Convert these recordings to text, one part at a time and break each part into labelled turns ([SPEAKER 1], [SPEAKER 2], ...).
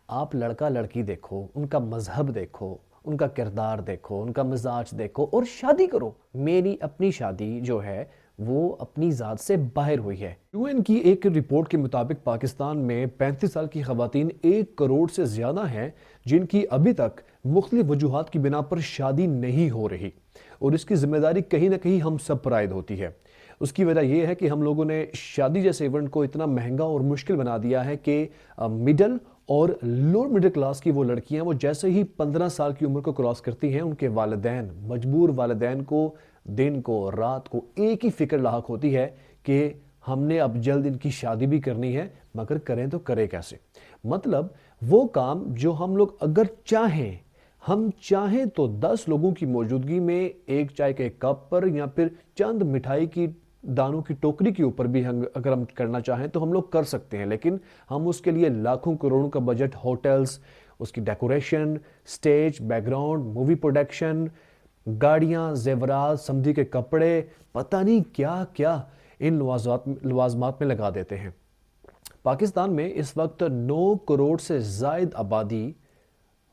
[SPEAKER 1] آپ لڑکا لڑکی دیکھو، ان کا مذہب دیکھو، ان کا کردار دیکھو، ان کا مزاج دیکھو اور شادی کرو۔ میری اپنی شادی جو ہے وہ اپنی ذات سے باہر ہوئی ہے۔ یو این کی ایک رپورٹ کے مطابق پاکستان میں 35 سال کی خواتین 1 کروڑ سے زیادہ ہیں جن کی ابھی تک مختلف وجوہات کی بنا پر شادی نہیں ہو رہی، اور اس کی ذمہ داری کہیں نہ کہیں ہم سب پر عائد ہوتی ہے۔ اس کی وجہ یہ ہے کہ ہم لوگوں نے شادی جیسے ایونٹ کو اتنا مہنگا اور مشکل بنا دیا ہے کہ مڈل اور لوور مڈل کلاس کی وہ لڑکیاں وہ جیسے ہی 15 سال کی عمر کو کراس کرتی ہیں، ان کے والدین، مجبور والدین کو دن کو رات کو ایک ہی فکر لاحق ہوتی ہے کہ ہم نے اب جلد ان کی شادی بھی کرنی ہے، مگر کریں تو کریں کیسے؟ مطلب وہ کام جو ہم لوگ اگر ہم چاہیں تو 10 لوگوں کی موجودگی میں ایک چائے کے کپ پر یا پھر چند مٹھائی کی دانوں کی ٹوکری کے اوپر بھی اگر ہم کرنا چاہیں تو ہم لوگ کر سکتے ہیں، لیکن ہم اس کے لیے لاکھوں کروڑوں کا بجٹ، ہوٹلز، اس کی decoration, stage, back ground, movie production, گاڑیاں، زیورات، سمدھی کے کپڑے، پتہ نہیں کیا کیا ان لوازمات میں لگا دیتے ہیں۔ پاکستان میں اس وقت 9 کروڑ سے زائد آبادی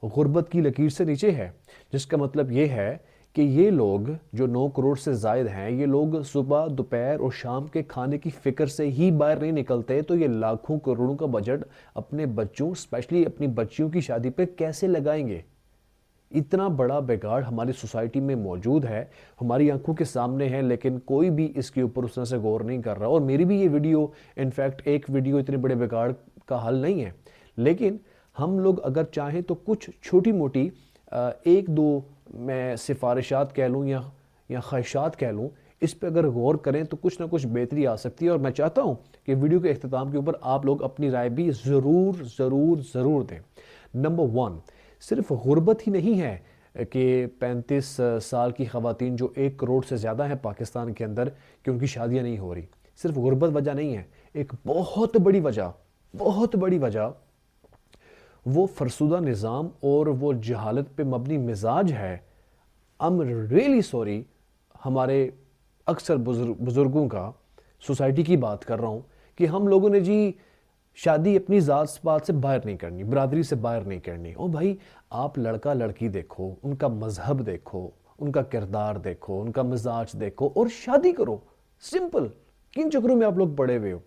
[SPEAKER 1] غربت کی لکیر سے نیچے ہے، جس کا مطلب یہ ہے کہ یہ لوگ جو 9 کروڑ سے زائد ہیں، یہ لوگ صبح، دوپہر اور شام کے کھانے کی فکر سے ہی باہر نہیں نکلتے، تو یہ لاکھوں کروڑوں کا بجٹ اپنے بچوں، اسپیشلی اپنی بچیوں کی شادی پہ کیسے لگائیں گے؟ اتنا بڑا بگاڑ ہماری سوسائٹی میں موجود ہے، ہماری آنکھوں کے سامنے ہے، لیکن کوئی بھی اس کے اوپر اس طرح سے غور نہیں کر رہا۔ اور میری بھی یہ ویڈیو، انفیکٹ ایک ویڈیو اتنے بڑے بگاڑ کا حل نہیں ہے، لیکن ہم لوگ اگر چاہیں تو کچھ چھوٹی موٹی ایک دو میں سفارشات کہہ لوں یا خواہشات کہہ لوں، اس پہ اگر غور کریں تو کچھ نہ کچھ بہتری آ سکتی ہے۔ اور میں چاہتا ہوں کہ ویڈیو کے اختتام کے اوپر آپ لوگ اپنی رائے بھی ضرور ضرور ضرور دیں۔ نمبر 1، صرف غربت ہی نہیں ہے کہ 35 سال کی خواتین جو 1 کروڑ سے زیادہ ہیں پاکستان کے اندر کہ ان کی شادیاں نہیں ہو رہی، صرف غربت وجہ نہیں ہے، ایک بہت بڑی وجہ وہ فرسودہ نظام اور وہ جہالت پہ مبنی مزاج ہے۔ I'm really sorry، ہمارے اکثر بزرگوں کا، سوسائٹی کی بات کر رہا ہوں، کہ ہم لوگوں نے جی شادی اپنی ذات پات سے باہر نہیں کرنی، برادری سے باہر نہیں کرنی۔ او بھائی، آپ لڑکا لڑکی دیکھو، ان کا مذہب دیکھو، ان کا کردار دیکھو، ان کا مزاج دیکھو اور شادی کرو۔ سمپل۔ کن چکروں میں آپ لوگ پڑے ہوئے ہو؟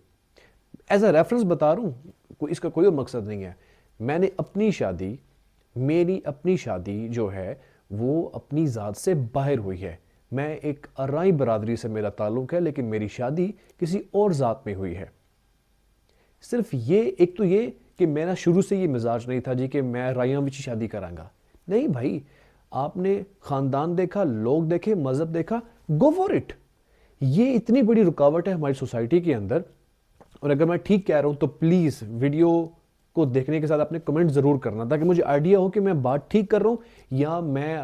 [SPEAKER 1] ایز اے ریفرنس بتا رہا ہوں، اس کا کوئی اور مقصد نہیں ہے۔ میں نے میری اپنی شادی جو ہے وہ اپنی ذات سے باہر ہوئی ہے۔ میں ایک ارائی برادری سے میرا تعلق ہے، لیکن میری شادی کسی اور ذات میں ہوئی ہے۔ صرف ایک تو یہ کہ میرا شروع سے یہ مزاج نہیں تھا جی کہ میں رائیاں وچ شادی کراں گا۔ نہیں بھائی، آپ نے خاندان دیکھا، لوگ دیکھے، مذہب دیکھا، گو فار اٹ۔ یہ اتنی بڑی رکاوٹ ہے ہماری سوسائٹی کے اندر، اور اگر میں ٹھیک کہہ رہا ہوں تو پلیز ویڈیو کو دیکھنے کے ساتھ اپنے کمنٹ ضرور کرنا، تاکہ مجھے آئیڈیا ہو کہ میں بات ٹھیک کر رہا ہوں یا میں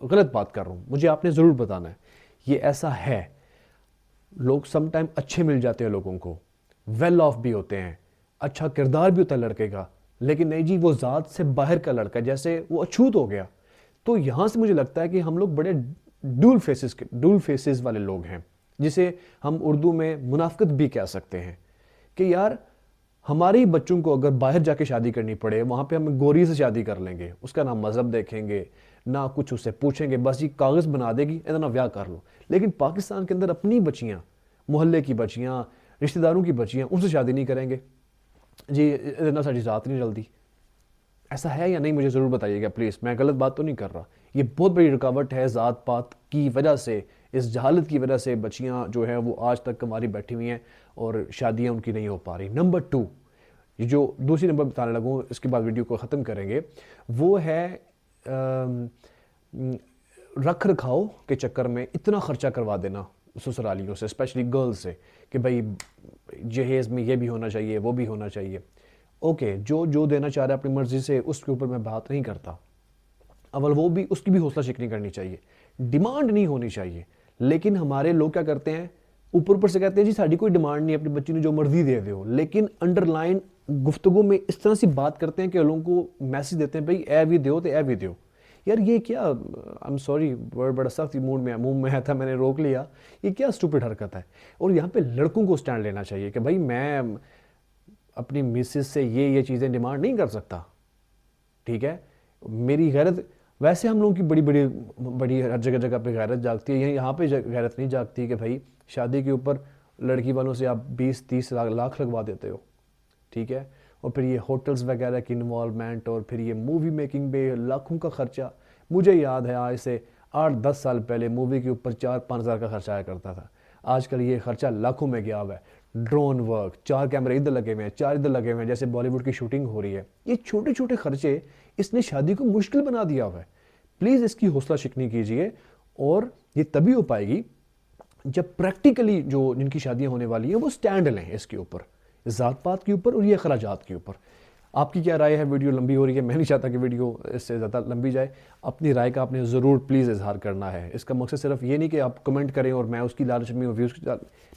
[SPEAKER 1] غلط بات کر رہا ہوں۔ مجھے آپ نے ضرور بتانا ہے۔ یہ ایسا ہے، لوگ سم ٹائم اچھے مل جاتے ہیں لوگوں کو، ویل آف بھی ہوتے ہیں، اچھا کردار بھی ہوتا ہے لڑکے کا، لیکن نہیں جی وہ ذات سے باہر کا لڑکا، جیسے وہ اچھوت ہو گیا۔ تو یہاں سے مجھے لگتا ہے کہ ہم لوگ بڑے ڈول فیسز والے لوگ ہیں، جسے ہم اردو میں منافقت بھی کہہ سکتے ہیں، کہ یار ہمارے بچوں کو اگر باہر جا کے شادی کرنی پڑے، وہاں پہ ہم گوری سے شادی کر لیں گے، اس کا نہ مذہب دیکھیں گے، نہ کچھ اسے پوچھیں گے، بس یہ کاغذ بنا دے گی، اتنا ویاہ کر لو۔ لیکن پاکستان کے اندر اپنی بچیاں، محلے کی بچیاں، رشتہ داروں کی بچیاں، ان سے شادی نہیں کریں گے جی، اتنا ساری ذات نہیں جلدی۔ ایسا ہے یا نہیں؟ مجھے ضرور بتائیے گا پلیز، میں غلط بات تو نہیں کر رہا۔ یہ بہت بڑی رکاوٹ ہے ذات پات کی وجہ سے، اس جہالت کی وجہ سے بچیاں جو ہیں وہ آج تک ہماری بیٹھی ہوئی ہیں اور شادیاں ان کی نہیں ہو پا رہی۔ نمبر 2، یہ جو دوسری نمبر بتانے لگوں، اس کے بعد ویڈیو کو ختم کریں گے، وہ ہے رکھ رکھاؤ کے چکر میں اتنا خرچہ کروا دینا سسرالیوں سے، اسپیشلی گرلز سے، کہ بھائی جہیز میں یہ بھی ہونا چاہیے، وہ بھی ہونا چاہیے۔ اوکے، جو دینا چاہ رہا ہے اپنی مرضی سے، اس کے اوپر میں بات نہیں کرتا۔ اول وہ بھی، اس کی بھی حوصلہ شکنی کرنی چاہیے، ڈیمانڈ نہیں ہونی چاہیے۔ لیکن ہمارے لوگ کیا کرتے ہیں، اوپر سے کہتے ہیں جی ساڑی کوئی ڈیمانڈ نہیں، اپنی بچی نے جو مرضی دے دے ہو، لیکن انڈر لائن گفتگو میں اس طرح سی بات کرتے ہیں کہ لوگوں کو میسج دیتے ہیں بھائی اے بھی دیو تو اے بھی دیو۔ یار یہ کیا، I'm sorry، بڑا سخت موڈ میں تھا، میں نے روک لیا، یہ کیا اسٹوپڈ حرکت ہے۔ اور یہاں پہ لڑکوں کو سٹینڈ لینا چاہیے کہ بھائی میں اپنی مسز سے یہ چیزیں ڈیمانڈ نہیں کر سکتا. ٹھیک ہے, میری غیرت ویسے ہم لوگوں کی بڑی ہر جگہ پہ غیرت جاگتی ہے, یہاں پہ غیرت نہیں جاگتی کہ بھائی شادی کے اوپر لڑکی والوں سے آپ 20-30 لاکھ لگوا دیتے ہو. ٹھیک ہے, اور پھر یہ ہوٹلز وغیرہ کی انوالومنٹ, اور پھر یہ مووی میکنگ پہ لاکھوں کا خرچہ. مجھے یاد ہے آج سے 8-10 سال پہلے مووی کے اوپر 4-5 ہزار کا خرچہ آیا کرتا تھا. آج کل یہ خرچہ لاکھوں میں گیا ہوا ہے. ڈرون ورک, 4 کیمرے ادھر لگے ہوئے ہیں, 4 ادھر لگے ہوئے ہیں, جیسے بالی ووڈ کی شوٹنگ ہو رہی ہے. یہ چھوٹے چھوٹے خرچے اس نے شادی کو مشکل بنا دیا ہوا ہے. پلیز اس کی حوصلہ شکنی کیجئے, اور یہ تبھی ہو پائے گی جب پریکٹیکلی جن کی شادیاں ہونے والی ہیں وہ سٹینڈ لیں اس کے اوپر, ذات پات کے اوپر اور یہ اخراجات کے اوپر. آپ کی کیا رائے ہے؟ ویڈیو لمبی ہو رہی ہے, میں نہیں چاہتا کہ ویڈیو اس سے زیادہ لمبی جائے. اپنی رائے کا آپ نے ضرور پلیز اظہار کرنا ہے. اس کا مقصد صرف یہ نہیں کہ آپ کمنٹ کریں اور میں اس کی لالچ میں ویوز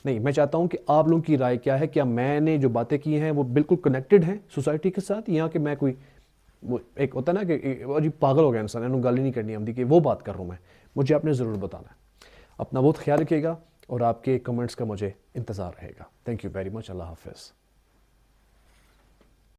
[SPEAKER 1] نہیں. میں چاہتا ہوں کہ آپ لوگوں کی رائے کیا ہے, کیا میں نے جو باتیں کی ہیں وہ بالکل کنیکٹڈ ہیں سوسائٹی کے ساتھ, یا کہ میں کوئی وہ ایک ہوتا ہے نا کہ جی پاگل ہو گیا انسان, انہوں گالی نہیں کرنی آمدی کہ وہ بات کر رہا ہوں میں. مجھے آپ نے ضرور بتانا ہے. اپنا بہت خیال رکھیے گا, اور آپ کے کمنٹس کا مجھے انتظار رہے گا. Thank you very much. اللہ حافظ.